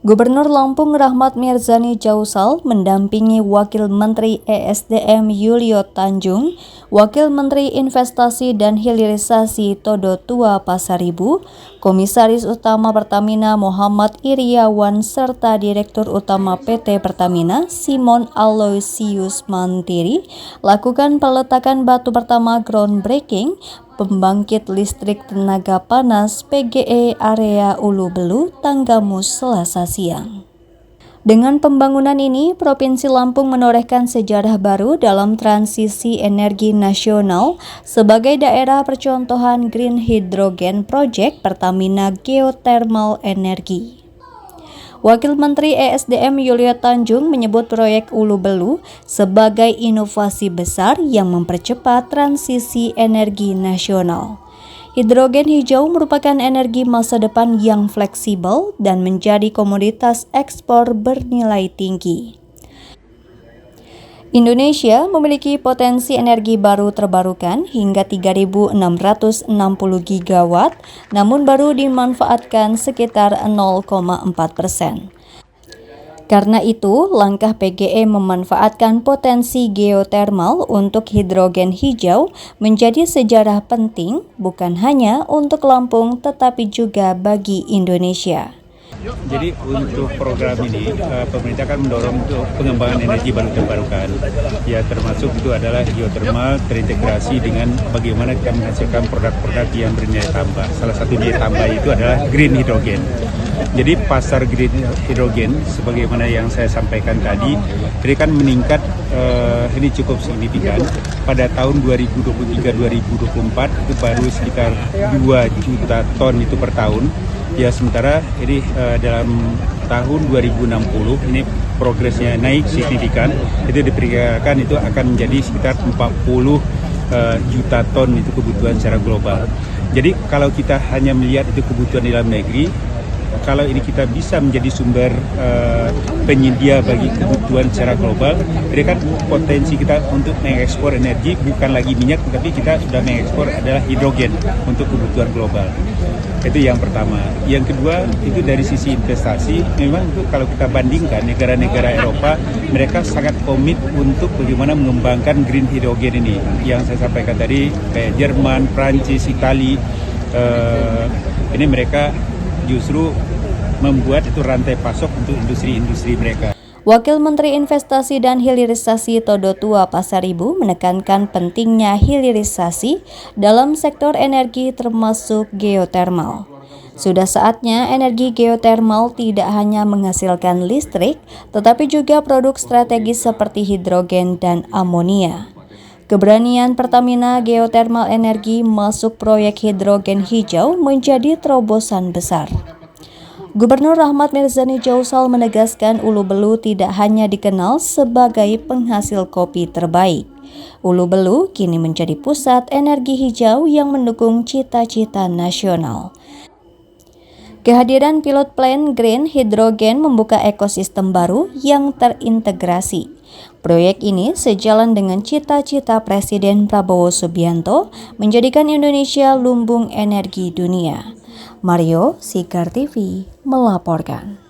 Gubernur Lampung Rahmat Mirzani Jausal mendampingi Wakil Menteri ESDM Yulio Tanjung, Wakil Menteri Investasi dan Hilirisasi Todo Tua Pasaribu, Komisaris Utama Pertamina Muhammad Iriawan serta Direktur Utama PT Pertamina Simon Aloysius Mantiri lakukan peletakan batu pertama groundbreaking pembangkit listrik tenaga panas PGE area Ulu Belu, Tanggamus, Selasa siang. Dengan pembangunan ini, Provinsi Lampung menorehkan sejarah baru dalam transisi energi nasional sebagai daerah percontohan Green Hydrogen Project Pertamina Geothermal Energi. Wakil Menteri ESDM Yulio Tanjung menyebut proyek Ulu Belu sebagai inovasi besar yang mempercepat transisi energi nasional. Hidrogen hijau merupakan energi masa depan yang fleksibel dan menjadi komoditas ekspor bernilai tinggi. Indonesia memiliki potensi energi baru terbarukan hingga 3.660 gigawatt, namun baru dimanfaatkan sekitar 0,4%. Karena itu, langkah PGE memanfaatkan potensi geotermal untuk hidrogen hijau menjadi sejarah penting bukan hanya untuk Lampung tetapi juga bagi Indonesia. Jadi untuk program ini pemerintah kan mendorong untuk pengembangan energi baru terbarukan. Ya termasuk itu adalah geothermal terintegrasi dengan bagaimana kita menghasilkan produk-produk yang bernilai tambah. Salah satu nilai tambah itu adalah green hydrogen. Jadi pasar green hydrogen sebagaimana yang saya sampaikan tadi, ini kan meningkat ini cukup signifikan. Pada tahun 2023-2024 itu baru sekitar 2 juta ton itu per tahun. Ya sementara ini dalam tahun 2060 ini progresnya naik signifikan, itu diperkirakan itu akan menjadi sekitar 40 juta ton itu kebutuhan secara global. Jadi kalau kita hanya melihat itu kebutuhan di dalam negeri, kalau ini kita bisa menjadi sumber penyedia bagi kebutuhan secara global, jadi kan potensi kita untuk mengekspor energi bukan lagi minyak, tapi kita sudah mengekspor adalah hidrogen untuk kebutuhan global. Itu yang pertama. Yang kedua, itu dari sisi investasi, memang itu kalau kita bandingkan negara-negara Eropa, mereka sangat komit untuk bagaimana mengembangkan green hydrogen ini. Yang saya sampaikan tadi, kayak Jerman, Prancis, Itali, ini mereka justru membuat itu rantai pasok untuk industri-industri mereka. Wakil Menteri Investasi dan Hilirisasi Todo Tua Pasaribu menekankan pentingnya hilirisasi dalam sektor energi termasuk geotermal. Sudah saatnya energi geotermal tidak hanya menghasilkan listrik, tetapi juga produk strategis seperti hidrogen dan amonia. Keberanian Pertamina Geothermal Energi masuk proyek hidrogen hijau menjadi terobosan besar. Gubernur Rahmat Mirzani Jausal menegaskan Ulu Belu tidak hanya dikenal sebagai penghasil kopi terbaik. Ulu Belu kini menjadi pusat energi hijau yang mendukung cita-cita nasional. Kehadiran pilot plant Green Hydrogen membuka ekosistem baru yang terintegrasi. Proyek ini sejalan dengan cita-cita Presiden Prabowo Subianto menjadikan Indonesia lumbung energi dunia. Mario, Sigar TV, melaporkan.